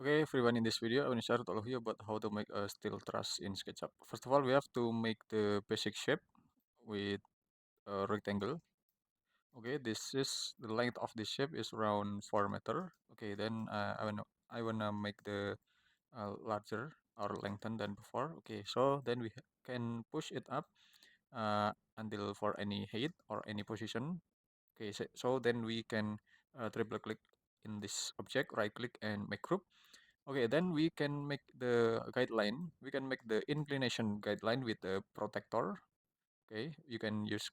Okay, everyone, in this video, I want to share to all of you about how to make a steel truss in SketchUp. First of all, we have to make the basic shape with a rectangle. Okay, this is the length of this shape is around 4 meter. Okay, then I wanna make the larger or lengthen than before. Okay, so then we can push it up until for any height or any position. Okay, so then we can triple click in this object, right click and make group. Okay, then we can make the guideline. We can make the inclination guideline with the protector. Okay, you can use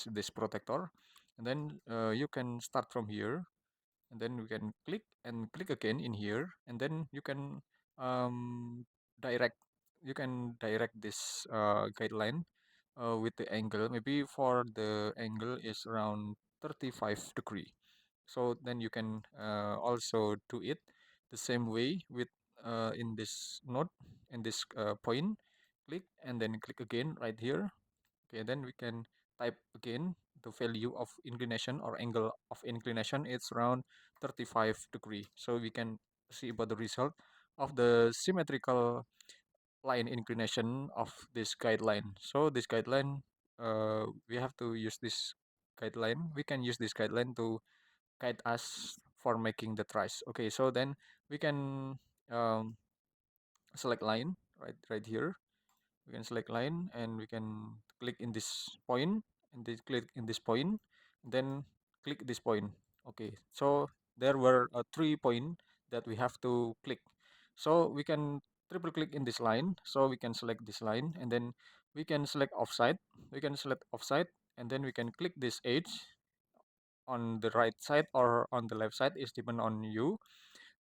this protector, and then you can start from here, and then we can click again in here, and then you can um, direct direct this guideline with the angle. Maybe for the angle is around 35 degree. So then you can also do it the same way with in this node, in this point, click and then click again right here. Okay, then we can type again the value of inclination or angle of inclination. It's around 35 degree. So we can see about the result of the symmetrical line inclination of this guideline. So this guideline, we have to use this guideline. We can use this guideline to guide us for making the truss. Okay, so then we can um, select line right here. We can select line and we can click in this point and then click in this point, then click this point. Okay, so there were 3 points that we have to click. So we can triple click in this line. So we can select this line and then we can select offside. We can select offside and then we can click this edge on the right side or on the left side is depend on you.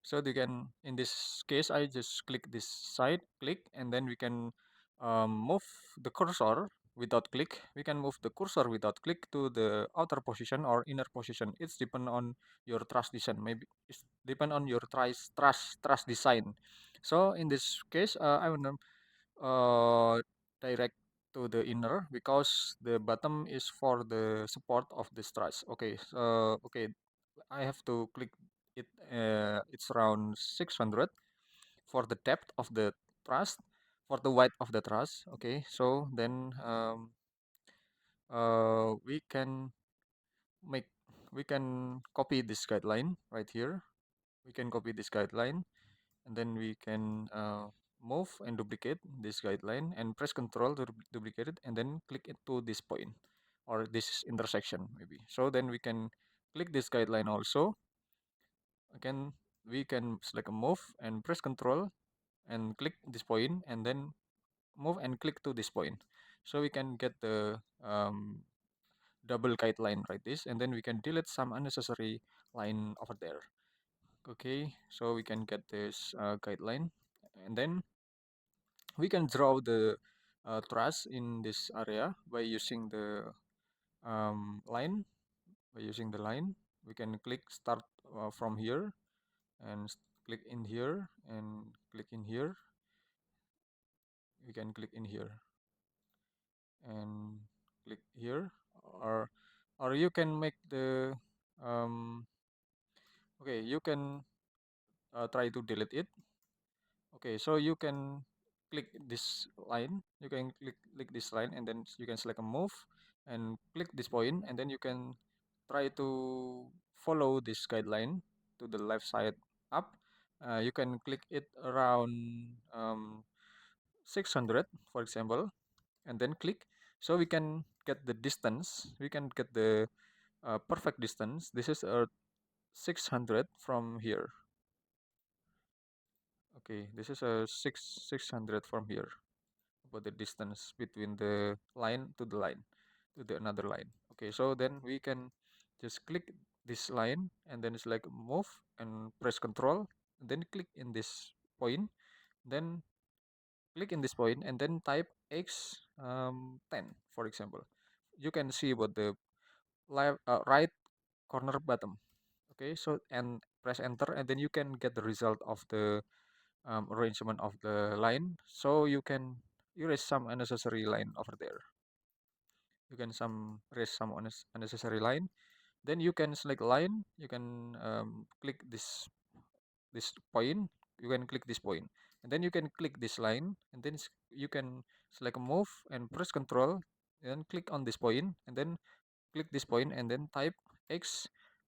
So you can, in this case, I just click this side, click, and then we can move the cursor without click. We can move the cursor without click to the outer position or inner position. It's depend on your truss design. Maybe it's depend on your truss design. So in this case, I want to direct to the inner because the bottom is for the support of the truss. Okay, so okay, I have to click it. It's around 600 for the depth of the truss, for the width of the truss. Okay, so then we can make we can copy this guideline right here. We can copy this guideline and then we can move and duplicate this guideline and press Ctrl to duplicate it and then click it to this point or this intersection maybe. So then we can click this guideline also. Again, we can select a move and press Ctrl and click this point and then move and click to this point. So we can get the double guideline like this, and then we can delete some unnecessary line over there. Okay, so we can get this guideline, and then we can draw the truss in this area by using the line. By using the line, we can click start from here and click in here and click in here. We can click in here and click here, or you can make the okay, you can try to delete it. Okay, so you can click this line. You can click this line and then you can select a move and click this point and then you can try to follow this guideline to the left side up. You can click it around 600 for example and then click, so we can get the distance, we can get the perfect distance. This is 600 from here. Okay, this is a 600 from here, about the distance between the line to the line to the another line. Okay, so then we can just click this line and then it's like move and press Control and then click in this point, then click in this point and then type x 10 for example. You can see about the right corner bottom. Okay, so and press enter and then you can get the result of the arrangement of the line. So you can erase some unnecessary line over there. You can some erase some unnecessary line. Then you can select line. You can click this this point, you can click this point, and then you can click this line, and then you can select move and press Control, and click on this point, and then click this point, and then type x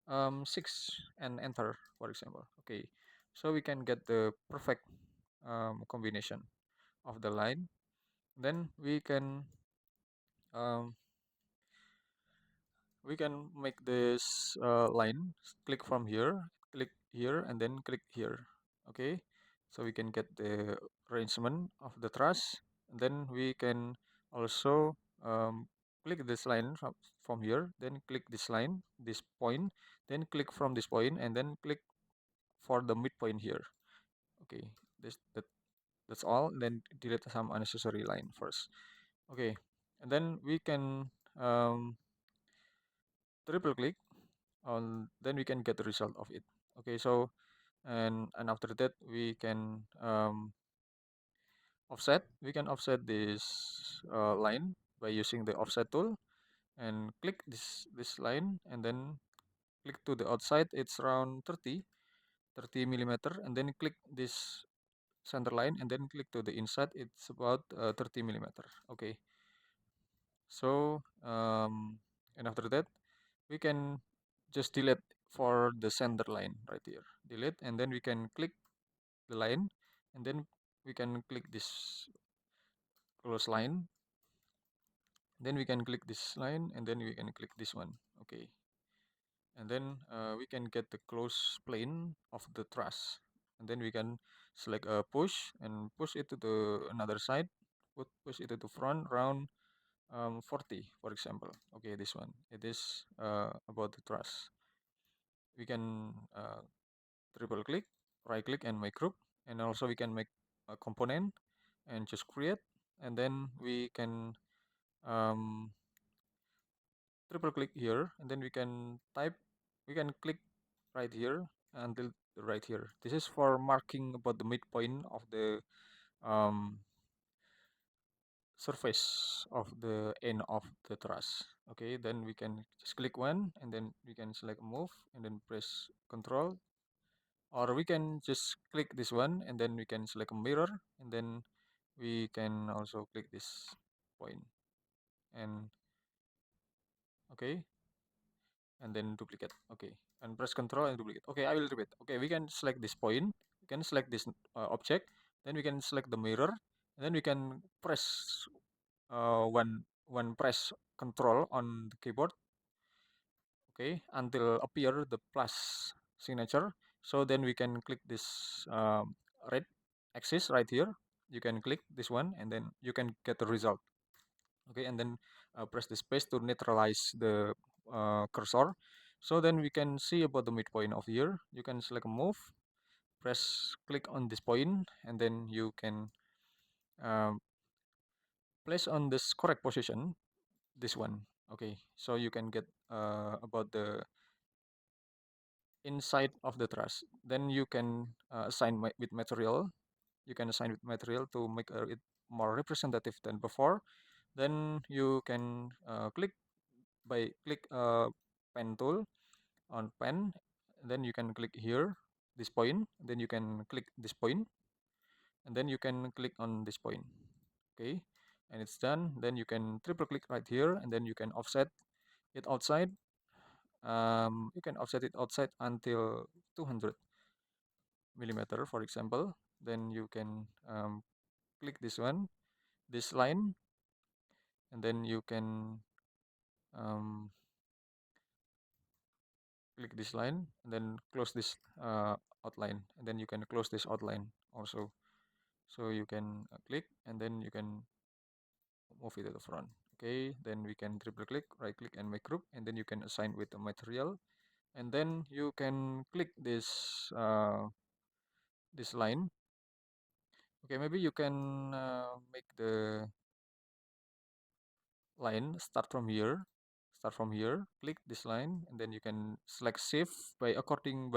6 and enter, for example. Okay, so we can get the perfect combination of the line. Then um, we can make this line, click from here, click here, and then click here. Okay, so we can get the arrangement of the truss. And then we can also click this line from here, then click this line, this point, then click from this point, and then click for the midpoint here. Okay, that's all. Then delete some unnecessary line first. Okay, and then we can triple click on, then we can get the result of it. Okay, so and after that we can offset. We can offset this line by using the offset tool, and click this line, and then click to the outside. It's around 30 millimeter, and then click this center line, and then click to the inside. It's about 30 millimeter. Okay, so and after that we can just delete for the center line right here, delete, and then we can click the line, and then we can click this close line, then we can click this line, and then we can click this one. Okay, and then we can get the close plane of the truss, and then we can select a push and push it to the another side, push it to the front around 40, for example. Okay, this one, it is about the truss. We can triple click, right click, and make group, and also we can make a component and just create, and then we can um, triple click here, and then we can type, we can click right here until right here. This is for marking about the midpoint of the um, surface of the end of the truss. Okay, then we can just click one, and then we can select move, and then press Control, or we can just click this one, and then we can select a mirror, and then we can also click this point, and okay, and then duplicate. Okay, and press Control and duplicate. Okay, I will repeat. Okay, we can select this point, we can select this object, then we can select the mirror, and then we can press one press Control on the keyboard. Okay, until appear the plus signature. So then we can click this red axis right here. You can click this one, and then you can get the result. Okay, and then press the space to neutralize the cursor. So then we can see about the midpoint of here. You can select a move, press click on this point, and then you can um, place on this correct position, this one. Okay, so you can get about the inside of the truss. Then you can assign with material. You can assign with material to make it more representative than before. Then you can click pen tool on pen. Then you can click here this point. Then you can click this point, and then you can click on this point. Okay, and it's done. Then you can triple click right here, and then you can offset it outside. You can offset it outside until 200 millimeter, for example. Then you can click this one, this line, and then you can um, click this line, and then close this outline, and then you can close this outline also. So you can click, and then you can move it to the front. Okay, then we can triple click, right click, and make group, and then you can assign with the material, and then you can click this line. Okay, maybe you can make the line start from here, click this line, and then you can select save by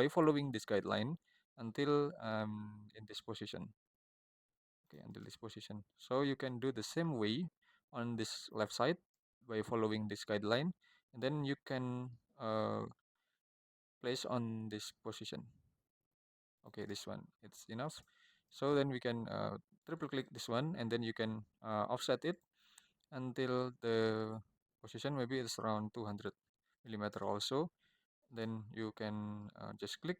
following this guideline until in this position. Okay, until this position. So you can do the same way on this left side by following this guideline, and then you can place on this position. Okay, this one, it's enough. So then we can triple click this one, and then you can offset it until the position maybe it's around 200 millimeter also. Then you can just click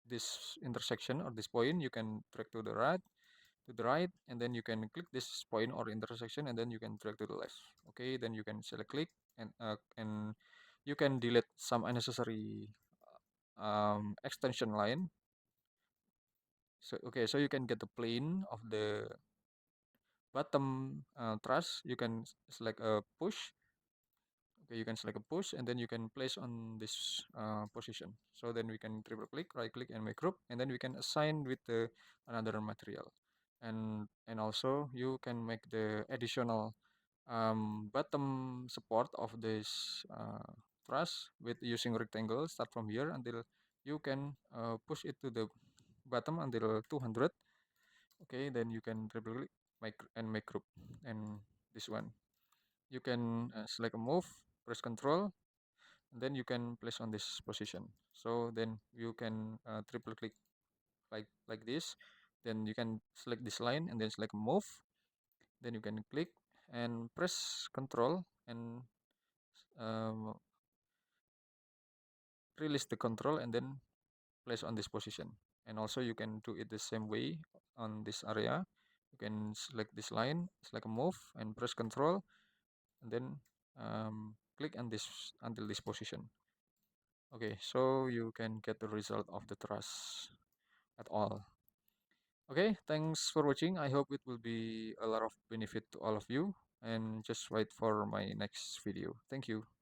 this intersection or this point. You can drag to the right, and then you can click this point or intersection, and then you can drag to the left. Okay, then you can select click, and you can delete some unnecessary extension line. So okay, so you can get the plane of the bottom truss. You can select a push. Okay, you can select a push, and then you can place on this position. So then we can triple click, right click, and make group, and then we can assign with the another material. And also you can make the additional bottom support of this truss with using rectangle. Start from here until you can push it to the bottom until 200. Okay, then you can triple click, make group, and this one you can select a move, press Control, and then you can place on this position. So then you can triple click like this. Then you can select this line and then select move. Then you can click and press Control and um, release the control and then place on this position. And also you can do it the same way on this area. You can select this line, select a move, and press Control, and then click on this until this position. Okay, so you can get the result of the truss at all. Okay, thanks for watching. I hope it will be a lot of benefit to all of you, and just wait for my next video. Thank you.